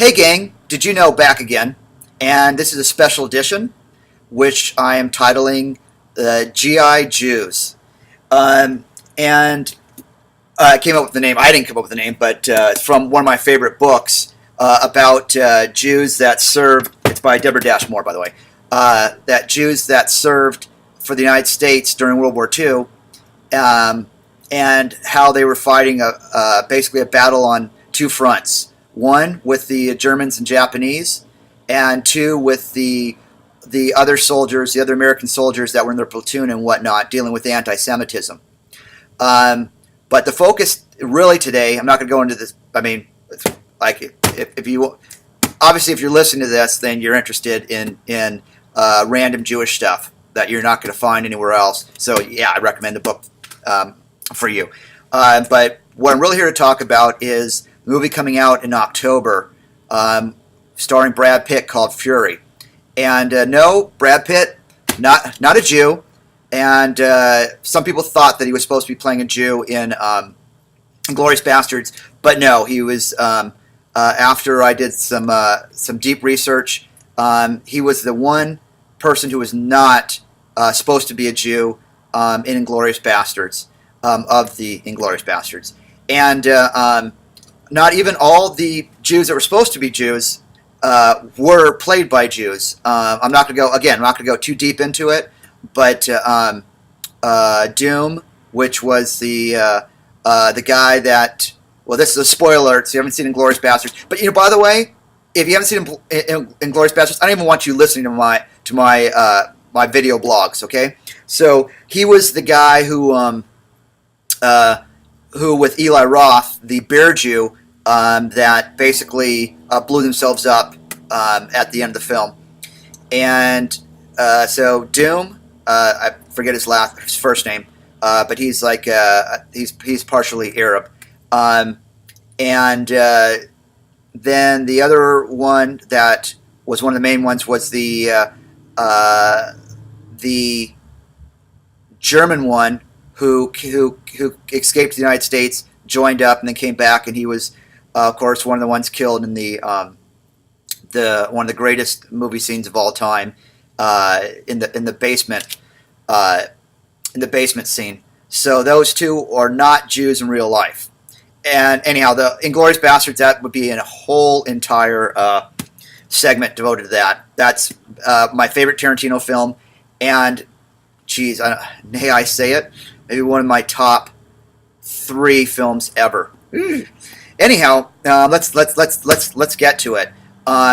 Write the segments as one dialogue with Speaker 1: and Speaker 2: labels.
Speaker 1: Hey gang, did you know back again? And this is a special edition, which I am titling GI Jews. And I came up with the name. I didn't come up with the name, but it's from one of my favorite books about Jews that served. It's by Deborah Dash Moore, by the way. That Jews that served for the United States during World War II, and how they were fighting basically a battle on two fronts. One with the Germans and Japanese, and two with the other soldiers, the other American soldiers that were in their platoon and whatnot, dealing with anti-Semitism. But the focus really today, I'm not going to go into this. I mean, like if you obviously if you're listening to this, then you're interested in random Jewish stuff that you're not going to find anywhere else. So yeah, I recommend the book for you. But what I'm really here to talk about is a movie coming out in October, starring Brad Pitt, called Fury. And no, Brad Pitt, not a Jew. And some people thought that he was supposed to be playing a Jew in Inglourious Bastards, but no, he was. After I did some deep research, he was the one person who was not supposed to be a Jew in Inglourious Bastards, of the Inglourious Bastards, and not even all the Jews that were supposed to be Jews were played by Jews. I'm not going to go too deep into it, but Doom, which was the guy that, well, this is a spoiler, so you haven't seen Inglourious Bastards. But by the way, if you haven't seen Inglourious Bastards, I don't even want you listening to my video blogs. Okay, so he was the guy who with Eli Roth, the bear Jew, that basically blew themselves up at the end of the film. And so Doom, I forget his first name, but he's like he's partially Arab. And then the other one that was one of the main ones was the German one who escaped the United States, joined up, and then came back, and he was, of course, one of the ones killed in the one of the greatest movie scenes of all time, in the basement scene. So those two are not Jews in real life. And anyhow, the Inglourious Bastards, that would be a whole entire segment devoted to that. That's my favorite Tarantino film, and geez, may I say it? Maybe one of my top 3 films ever. Anyhow, let's get to it.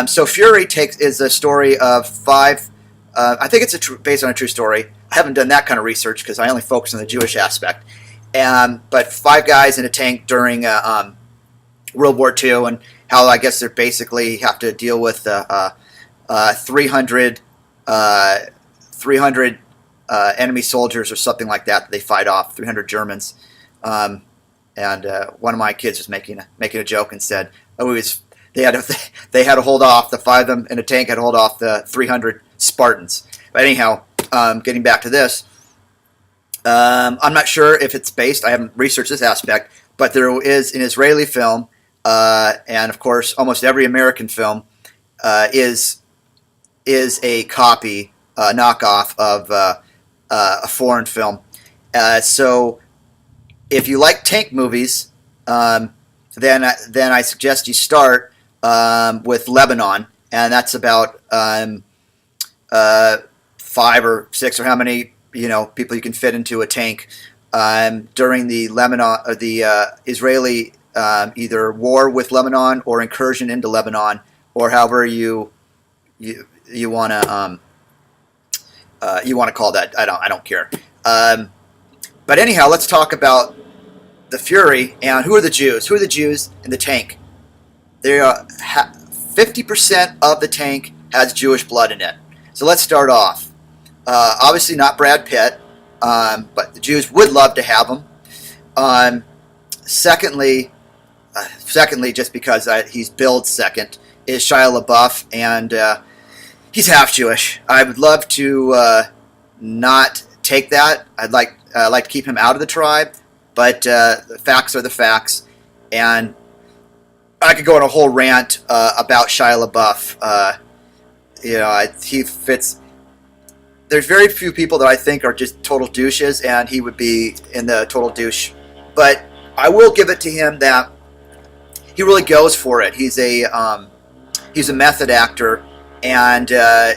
Speaker 1: So Fury is a story of 5. I think it's based on a true story. I haven't done that kind of research because I only focus on the Jewish aspect. But 5 guys in a tank during World War II, and how I guess they basically have to deal with 300 enemy soldiers or something like that they fight off, 300 Germans. And one of my kids was making a joke and said, "Oh, they had to hold off, the 5 of them in a tank had to hold off the 300 Spartans." But anyhow, getting back to this, I'm not sure if it's based. I haven't researched this aspect, but there is an Israeli film, and of course, almost every American film is a copy, knockoff of a foreign film. So, if you like tank movies, then I suggest you start with Lebanon, and that's about 5 or 6 or how many people you can fit into a tank during the Lebanon or the Israeli either war with Lebanon or incursion into Lebanon, or however you want to call that. I don't care. But anyhow, let's talk about the Fury and who are the Jews. Who are the Jews in the tank? There are 50% of the tank has Jewish blood in it. So let's start off. Obviously not Brad Pitt, but the Jews would love to have him. Secondly, just because he's billed second, is Shia LaBeouf, and he's half Jewish. I would love to not take that. I'd like to keep him out of the tribe, but the facts are the facts, and I could go on a whole rant about Shia LaBeouf. He fits. There's very few people that I think are just total douches, and he would be in the total douche. But I will give it to him that he really goes for it. He's a method actor, and I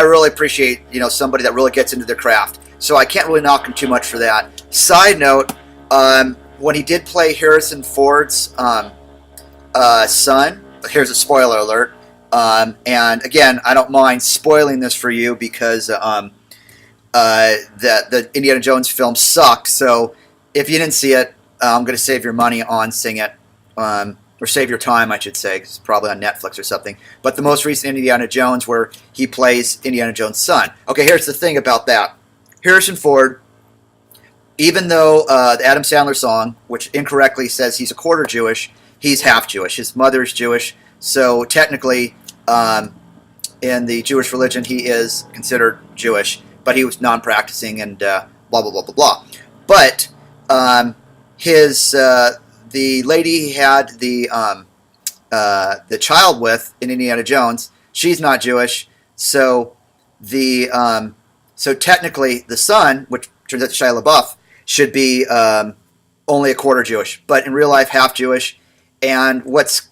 Speaker 1: really appreciate somebody that really gets into their craft. So I can't really knock him too much for that. Side note, when he did play Harrison Ford's son, here's a spoiler alert. And again, I don't mind spoiling this for you because the Indiana Jones film sucked. So if you didn't see it, I'm going to save your money on seeing it, or save your time, I should say, 'cause it's probably on Netflix or something. But the most recent Indiana Jones, where he plays Indiana Jones' son. Okay, here's the thing about that. Harrison Ford, even though the Adam Sandler song, which incorrectly says he's a quarter Jewish, he's half Jewish. His mother's Jewish, so technically, in the Jewish religion, he is considered Jewish, but he was non-practicing and blah blah blah blah blah. But the lady he had the child with in Indiana Jones, she's not Jewish, so so technically the son, which turns out to Shia LaBeouf, should be only a quarter Jewish, but in real life half Jewish. And what's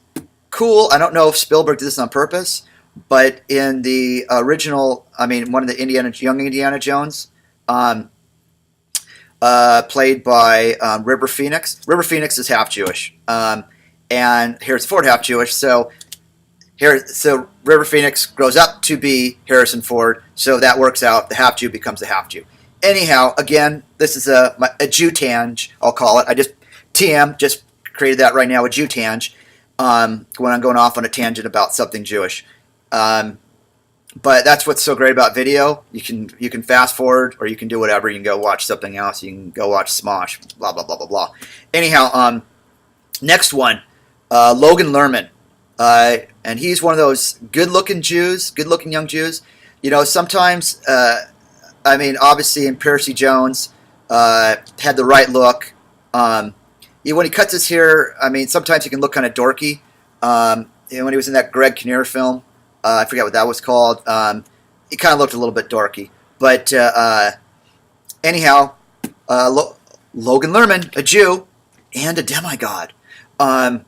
Speaker 1: cool, I don't know if Spielberg did this on purpose, but in the original, one of the young Indiana Jones, played by River Phoenix. River Phoenix is half Jewish, and Harrison Ford half Jewish. So River Phoenix grows up to be Harrison Ford. So that works out. The half Jew becomes the half Jew. Anyhow, again, this is a Jew tang, I'll call it. I just created that right now, a Jew tang. When I'm going off on a tangent about something Jewish. But that's what's so great about video. You can fast forward, or you can do whatever. You can go watch something else. You can go watch Smosh, blah, blah, blah, blah, blah. Anyhow, next one, Logan Lerman. And he's one of those good-looking young Jews. Sometimes, obviously in Percy Jones, had the right look. When he cuts his hair, sometimes he can look kind of dorky. When he was in that Greg Kinnear film, I forget what that was called, he kind of looked a little bit dorky. But anyhow, Logan Lerman, a Jew, and a demigod. And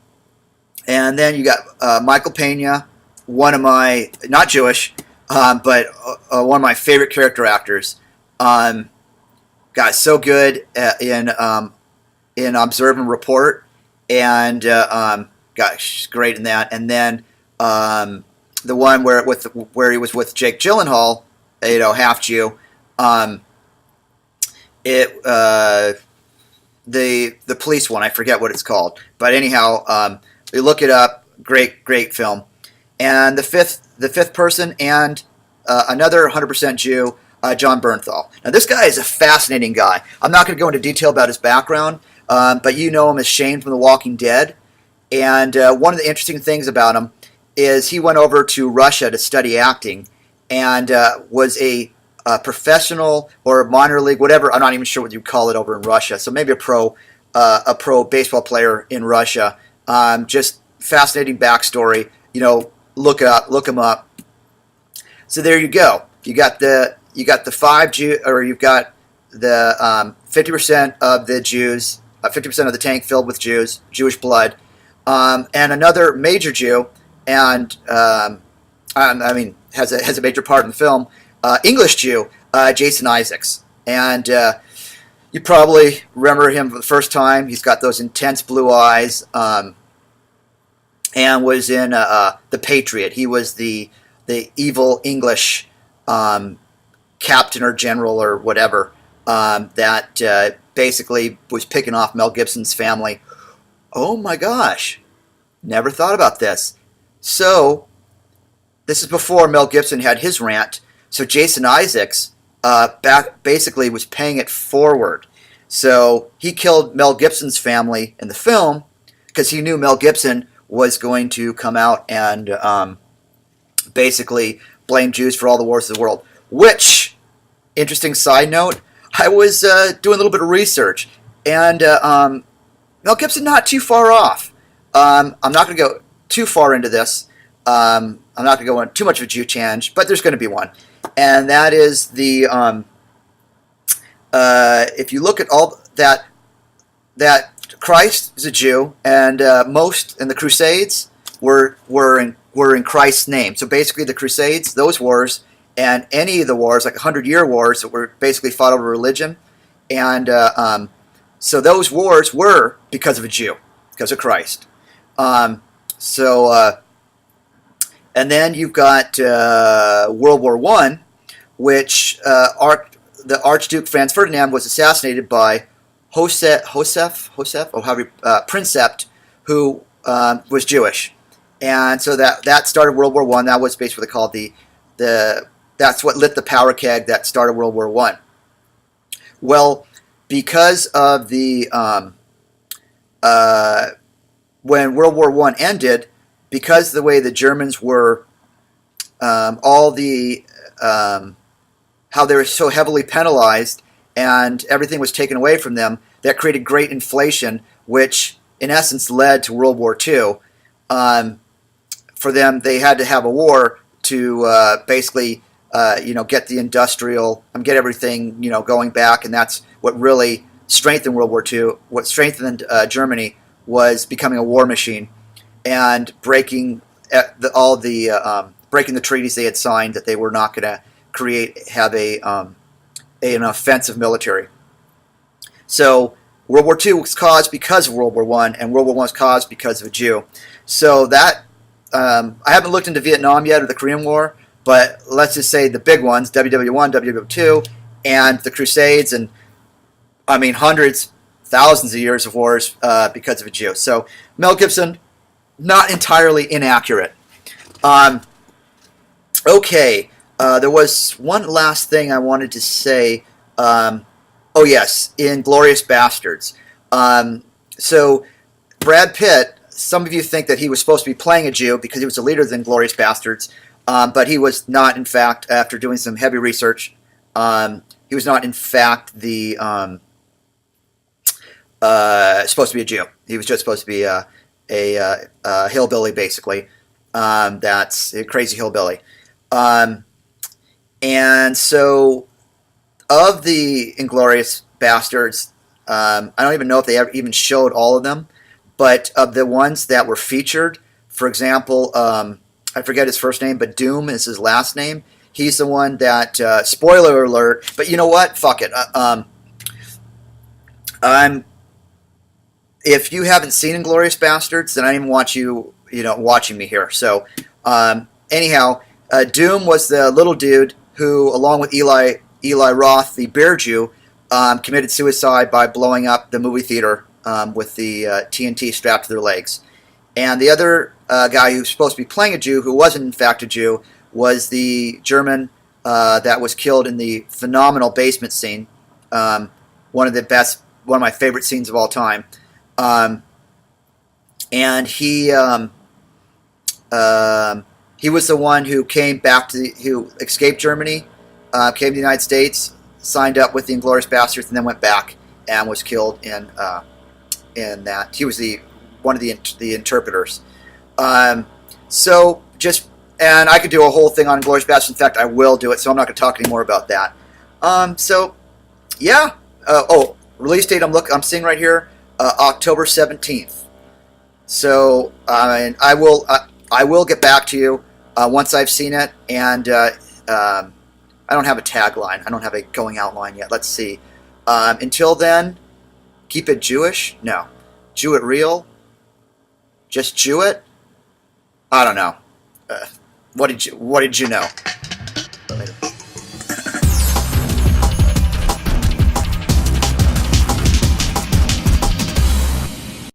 Speaker 1: then you got Michael Pena, one of my, not Jewish, but one of my favorite character actors. God, so good in Observe and Report, and gosh, great in that. And then the one where he was with Jake Gyllenhaal, half Jew. The police one, I forget what it's called, but anyhow, you look it up. Great film. And the fifth person, and another 100% Jew, John Bernthal. Now this guy is a fascinating guy. I'm not going to go into detail about his background, but you know him as Shane from The Walking Dead. And one of the interesting things about him is he went over to Russia to study acting, and was a professional or minor league, whatever. I'm not even sure what you call it over in Russia. So maybe a pro baseball player in Russia. Just fascinating backstory. Look him up. So there you go. You got the 5 Jew, or you've got the 50% of the Jews, 50% of the tank filled with Jews, Jewish blood, and another major Jew, and has a major part in the film, English Jew, Jason Isaacs, and you probably remember him for the first time. He's got those intense blue eyes, and was in The Patriot. He was the evil English captain or general or whatever, that basically was picking off Mel Gibson's family. Oh my gosh, never thought about this. So this is before Mel Gibson had his rant. So Jason Isaacs basically was paying it forward. So he killed Mel Gibson's family in the film because he knew Mel Gibson was going to come out and basically blame Jews for all the wars of the world. Which, interesting side note, I was doing a little bit of research, and Mel Gibson not too far off. I'm not going to go too far into this. I'm not going to go on too much of a Jew change, but there's going to be one, and that is the if you look at all that Christ is a Jew, and most in the Crusades were in Christ's name. So basically, the Crusades, those wars, and any of the wars, like 100-year wars that were basically fought over religion, and so those wars were because of a Jew, because of Christ. And then you've got World War I, which the Archduke Franz Ferdinand was assassinated by Princept, who was Jewish, and so that started World War I. That was basically called that's what lit the powder keg that started World War I. Well, because of the when World War I ended, because of the way the Germans were, how they were so heavily penalized and everything was taken away from them, that created great inflation, which in essence led to World War II. For them, they had to have a war to basically, get the industrial, get everything, going back, and that's what really strengthened World War II. What strengthened Germany was becoming a war machine and breaking breaking the treaties they had signed, that they were not going to have an offensive military. So World War II was caused because of World War I, and World War I was caused because of a Jew. So that I haven't looked into Vietnam yet or the Korean War, but let's just say the big ones, WW1, WW2, and the Crusades, and hundreds, thousands of years of wars because of a Jew. So Mel Gibson, not entirely inaccurate. Okay, there was one last thing I wanted to say. Oh yes, in Glorious Bastards. So Brad Pitt, some of you think that he was supposed to be playing a Jew because he was a leader in Glorious Bastards, but he was not, in fact, after doing some heavy research, he was not, in fact, supposed to be a Jew. He was just supposed to be a hillbilly, basically. That's a crazy hillbilly. And so, of the Inglourious Bastards, I don't even know if they ever even showed all of them, but of the ones that were featured, for example, I forget his first name, but Doom is his last name. He's the one that, spoiler alert, but you know what? Fuck it. If you haven't seen Inglourious Bastards, then I didn't want you, watching me here. So, anyhow, Doom was the little dude who, along with Eli Roth, the bear Jew, committed suicide by blowing up the movie theater with the TNT strapped to their legs. And the other guy who was supposed to be playing a Jew, who wasn't in fact a Jew, was the German that was killed in the phenomenal basement scene. One of my favorite scenes of all time. And he was the one who came back who escaped Germany, came to the United States, signed up with the Inglourious Bastards, and then went back and was killed in that. He was one of the interpreters. And I could do a whole thing on Inglourious Bastards. In fact, I will do it, so I'm not going to talk anymore about that. Yeah. Release date I'm seeing right here, October 17th. So I will get back to you once I've seen it, and I don't have a tagline. I don't have a going out line yet. Let's see. Until then, keep it Jewish? No. Jew it real? Just Jew it? I don't know. What did you know?